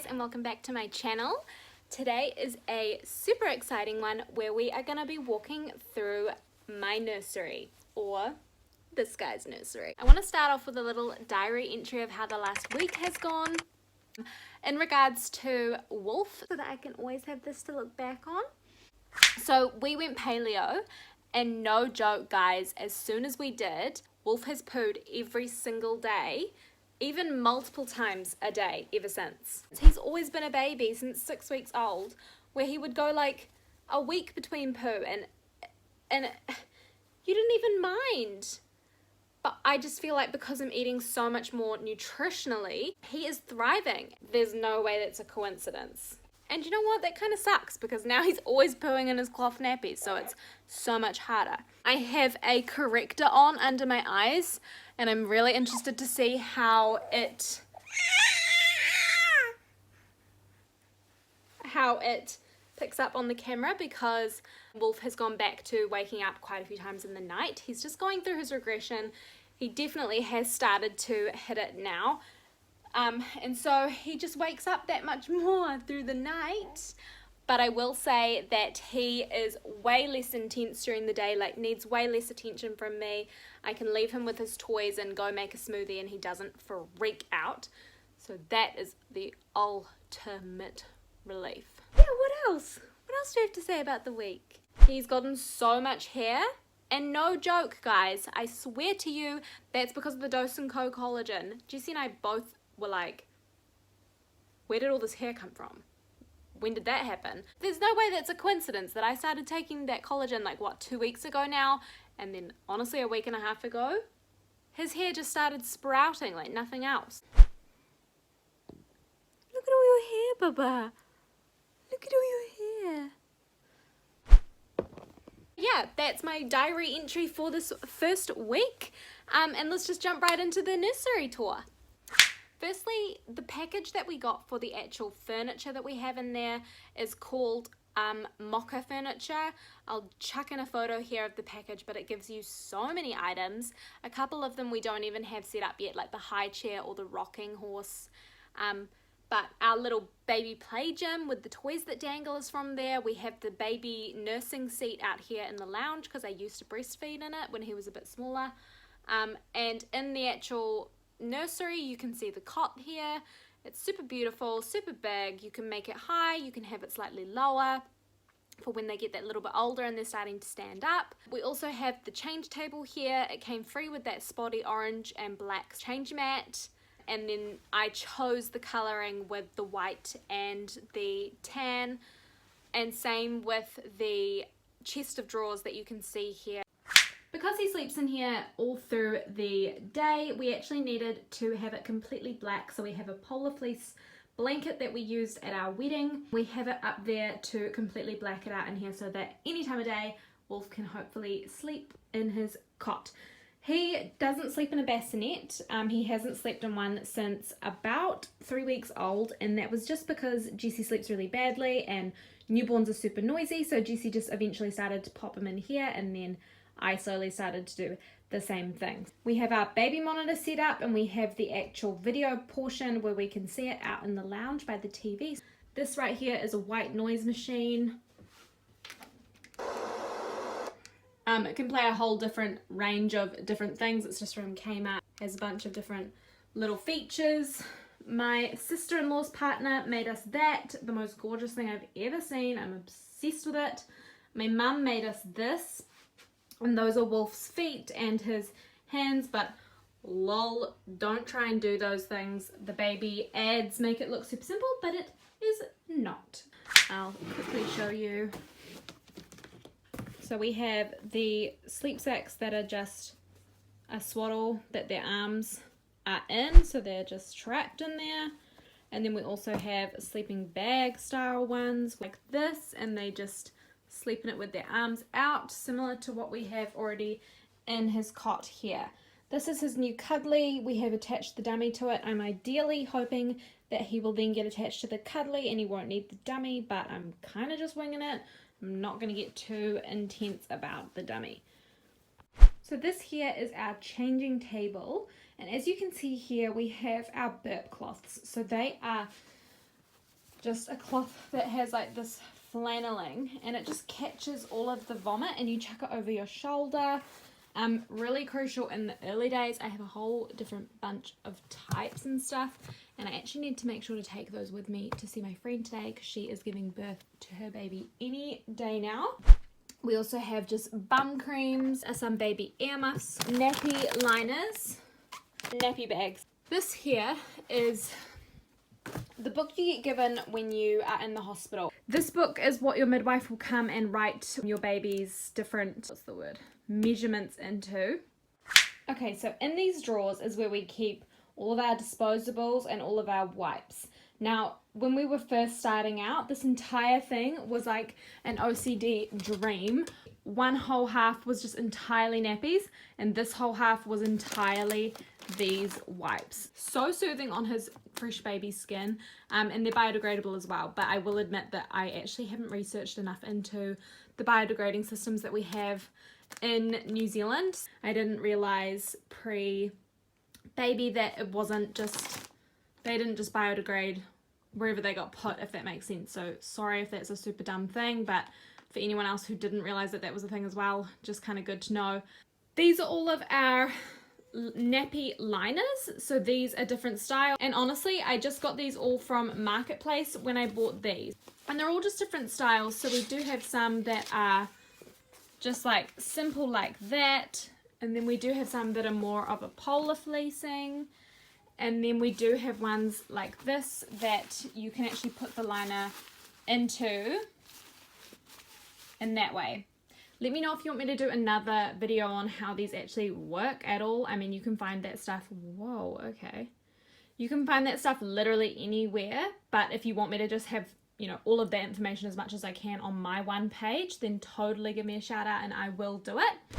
and welcome back to my channel. Today is a super exciting one where we are going to be walking through my nursery, or this guy's nursery. I want to start off with a little diary entry of how the last week has gone in regards to Wolf, so that I can always have this to look back on. So we went paleo, and no joke guys, as soon as we did, Wolf has pooed every single day, even multiple times a day ever since. He's always been a baby since 6 weeks old, where he would go like a week between poo, and you didn't even mind. But I just feel like because I'm eating so much more nutritionally, he is thriving. There's no way that's a coincidence. And you know what? That kind of sucks because now he's always pooing in his cloth nappies, so it's so much harder. I have a corrector on under my eyes, and I'm really interested to see how it picks up on the camera, because Wolf has gone back to waking up quite a few times in the night. He's just going through his regression. He definitely has started to hit it now. And so he just wakes up that much more through the night. But I will say that he is way less intense during the day, like needs way less attention from me. I can leave him with his toys and go make a smoothie and he doesn't freak out. So that is the ultimate relief. Yeah, what else? What else do you have to say about the week? He's gotten so much hair. And no joke, guys, I swear to you, that's because of the Dose & Co collagen. Jessie and I both were like, where did all this hair come from? When did that happen? There's no way that's a coincidence that I started taking that collagen like, what, 2 weeks ago now? And then honestly, a week and a half ago, his hair just started sprouting like nothing else. Look at all your hair, Baba. Look at all your hair. Yeah, that's my diary entry for this first week. And let's just jump right into the nursery tour. Firstly, the package that we got for the actual furniture that we have in there is called Mocha Furniture. I'll chuck in a photo here of the package, but it gives you so many items. A couple of them we don't even have set up yet, like the high chair or the rocking horse. But our little baby play gym with the toys that dangle is from there. We have the baby nursing seat out here in the lounge because I used to breastfeed in it when he was a bit smaller. And in the actual nursery, you can see the cot here. It's super beautiful, super big. You can make it high, you can have it slightly lower for when they get that little bit older and they're starting to stand up. We also have the change table here. It came free with that spotty orange and black change mat. And then I chose the colouring with the white and the tan, and same with the chest of drawers that you can see here. Because he sleeps in here all through the day, we actually needed to have it completely black, so we have a polar fleece blanket that we used at our wedding. We have it up there to completely black it out in here so that any time of day Wolf can hopefully sleep in his cot. He doesn't sleep in a bassinet. He hasn't slept in one since about 3 weeks old, and that was just because Jessie sleeps really badly and newborns are super noisy, so Jessie just eventually started to pop him in here, and then I slowly started to do the same thing. We have our baby monitor set up, and we have the actual video portion where we can see it out in the lounge by the TV. This right here is a white noise machine. It can play a whole different range of different things. It's just from Kmart. Has a bunch of different little features. My sister-in-law's partner made us that. The most gorgeous thing I've ever seen. I'm obsessed with it. My mum made us this. And those are Wolf's feet and his hands, but lol, don't try and do those things. The baby ads make it look super simple, but it is not. I'll quickly show you. So we have the sleep sacks that are just a swaddle that their arms are in, so they're just trapped in there. And then we also have sleeping bag style ones like this, and they just sleep in it with their arms out, similar to what we have already in his cot here. This is his new cuddly. We have attached the dummy to it. I'm ideally hoping that he will then get attached to the cuddly and he won't need the dummy, but I'm kind of just winging it. I'm not going to get too intense about the dummy. So this here is our changing table, and as you can see here we have our burp cloths. So they are just a cloth that has like this flanneling, and it just catches all of the vomit, and you chuck it over your shoulder. Really crucial in the early days. I have a whole different bunch of types and stuff, and I actually need to make sure to take those with me to see my friend today because she is giving birth to her baby any day now. We also have just bum creams, some baby earmuffs, nappy liners, nappy bags. This here is the book you get given when you are in the hospital. This book is what your midwife will come and write your baby's different, measurements into. Okay, so in these drawers is where we keep all of our disposables and all of our wipes. Now, when we were first starting out, this entire thing was like an OCD dream. One whole half was just entirely nappies, and this whole half was entirely these wipes. So soothing on his fresh baby skin, and they're biodegradable as well. But I will admit that I actually haven't researched enough into the biodegrading systems that we have in New Zealand. I didn't realize pre-baby that it wasn't just, they didn't just biodegrade wherever they got put, if that makes sense. So sorry if that's a super dumb thing, but for anyone else who didn't realize that that was a thing as well, just kind of good to know. These are all of our nappy liners, so these are different style, and honestly I just got these all from Marketplace when I bought these, and they're all just different styles. So we do have some that are just like simple like that, and then we do have some that are more of a polar fleecing, and then we do have ones like this that you can actually put the liner into in that way. Let me know if you want me to do another video on how these actually work at all. I mean, you can find that stuff, whoa, okay. You can find that stuff literally anywhere, but if you want me to just have, you know, all of that information as much as I can on my one page, then totally give me a shout out and I will do it.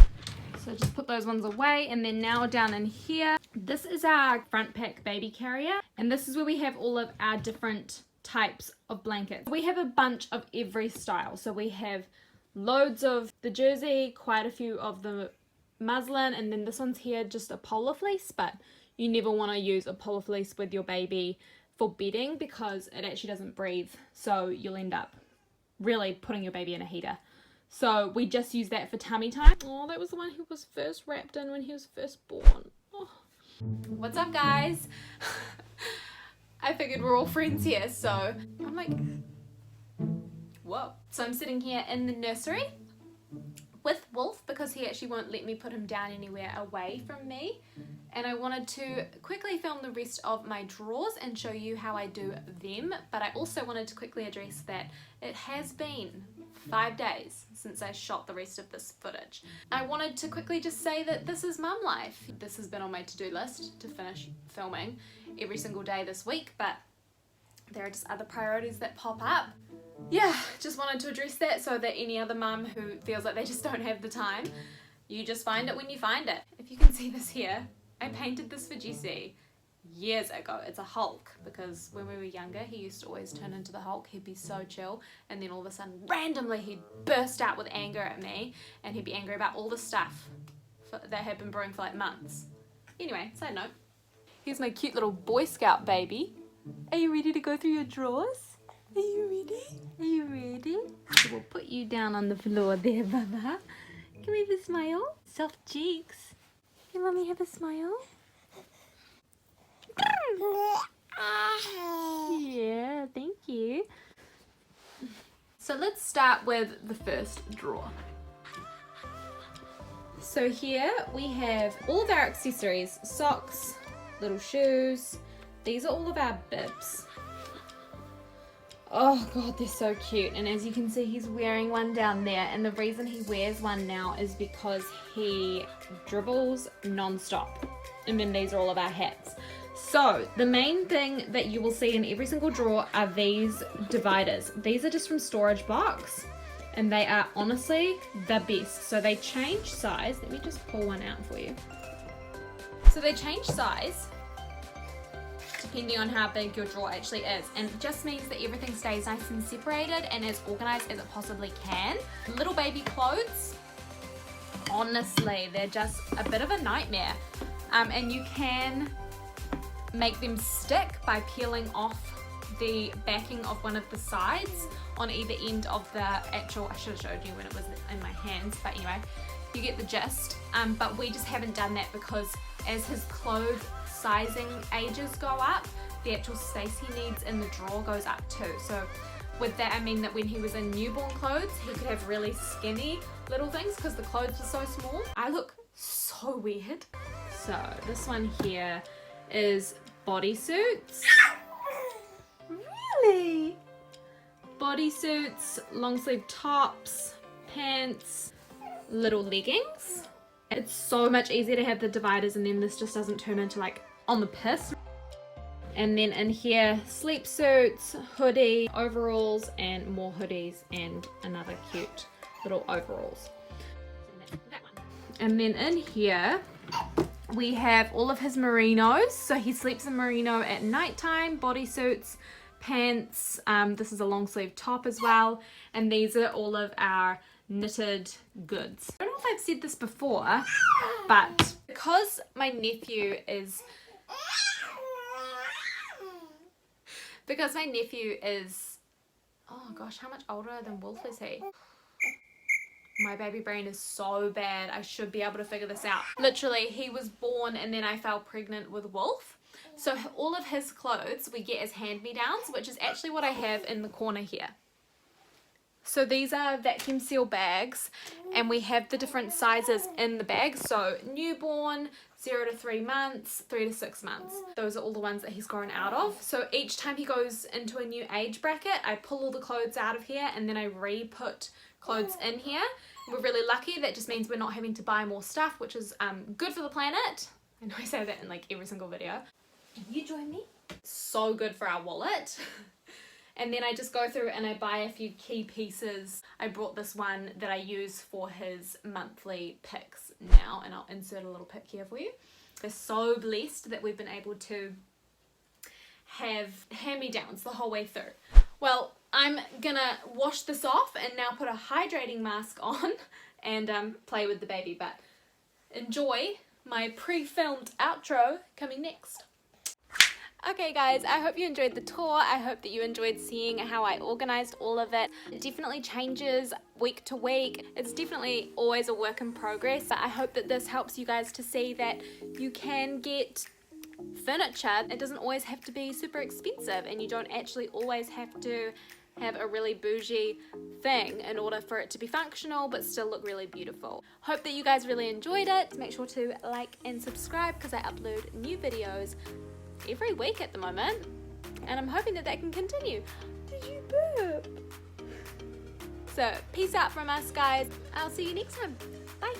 So just put those ones away, and then now down in here, this is our front pack baby carrier, and this is where we have all of our different types of blankets. We have a bunch of every style, so we have loads of the jersey, quite a few of the muslin, and then this one's here just a polar fleece, but you never want to use a polar fleece with your baby for bedding because it actually doesn't breathe, so you'll end up really putting your baby in a heater. So we just use that for tummy time. Oh, that was the one he was first wrapped in when he was first born. Oh. What's up, guys? I figured we're all friends here, so I'm like, whoa. So I'm sitting here in the nursery with Wolf because he actually won't let me put him down anywhere away from me, and I wanted to quickly film the rest of my drawers and show you how I do them, but I also wanted to quickly address that it has been 5 days since I shot the rest of this footage. I wanted to quickly just say that this is mum life. This has been on my to-do list to finish filming every single day this week, but there are just other priorities that pop up. Yeah, just wanted to address that so that any other mum who feels like they just don't have the time, you just find it when you find it. If you can see this here, I painted this for Jesse years ago. It's a Hulk because when we were younger he used to always turn into the Hulk. He'd be so chill, and then all of a sudden randomly he'd burst out with anger at me, and he'd be angry about all the stuff that had been brewing for like months. Anyway, side note, here's my cute little Boy Scout baby. Are you ready to go through your drawers? Are you ready? Are you ready? So we'll put you down on the floor there, Baba. Can we have a smile? Soft cheeks. Can mommy have a smile? Yeah, thank you. So let's start with the first drawer. So here we have all of our accessories, socks, little shoes. These are all of our bibs. Oh god, they're so cute, and as you can see he's wearing one down there, and the reason he wears one now is because he dribbles non-stop. And then these are all of our hats. So the main thing that you will see in every single drawer are these dividers. These are just from Storage Box, and they are honestly the best. So they change size. Let me just pull one out for you. So they change size depending on how big your drawer actually is, and it just means that everything stays nice and separated and as organized as it possibly can. Little baby clothes, honestly, they're just a bit of a nightmare, and you can make them stick by peeling off the backing of one of the sides on either end of the actual, I should have showed you when it was in my hands, but anyway, you get the gist. But we just haven't done that because as his clothes sizing ages go up, the actual space he needs in the drawer goes up too. So with that I mean that when he was in newborn clothes, he could have really skinny little things because the clothes are so small. I look so weird. So this one here is bodysuits. Really? Bodysuits, long sleeve tops, pants, little leggings. It's so much easier to have the dividers and then this just doesn't turn into like on the piss. And then in here, sleep suits, hoodie, overalls, and more hoodies and another cute little overalls. That one. And then in here, we have all of his merinos. So he sleeps in merino at nighttime, bodysuits, pants. This is a long sleeve top as well. And these are all of our knitted goods. I don't know if I've said this before, but because my nephew is oh gosh, how much older than Wolf is he? My baby brain is so bad. I should be able to figure this out. Literally, he was born and then I fell pregnant with Wolf. So all of his clothes we get as hand-me-downs, which is actually what I have in the corner here. So these are vacuum seal bags and we have the different sizes in the bag. So newborn, 0 to 3 months, 3 to 6 months. Those are all the ones that he's grown out of. So each time he goes into a new age bracket, I pull all the clothes out of here and then I re-put clothes in here. We're really lucky. That just means we're not having to buy more stuff, which is good for the planet. I know I say that in like every single video. Can you join me? So good for our wallet. And then I just go through and I buy a few key pieces. I brought this one that I use for his monthly picks now, and I'll insert a little pic here for you. They're so blessed that we've been able to have hand-me-downs the whole way through. Well, I'm gonna wash this off and now put a hydrating mask on and play with the baby, but enjoy my pre-filmed outro coming next. Okay guys, I hope you enjoyed the tour. I hope that you enjoyed seeing how I organized all of it. It definitely changes week to week. It's definitely always a work in progress. But I hope that this helps you guys to see that you can get furniture. It doesn't always have to be super expensive and you don't actually always have to have a really bougie thing in order for it to be functional but still look really beautiful. Hope that you guys really enjoyed it. Make sure to like and subscribe because I upload new videos every week at the moment and I'm hoping that that can continue. Did you burp? So peace out from us guys. I'll see you next time. Bye.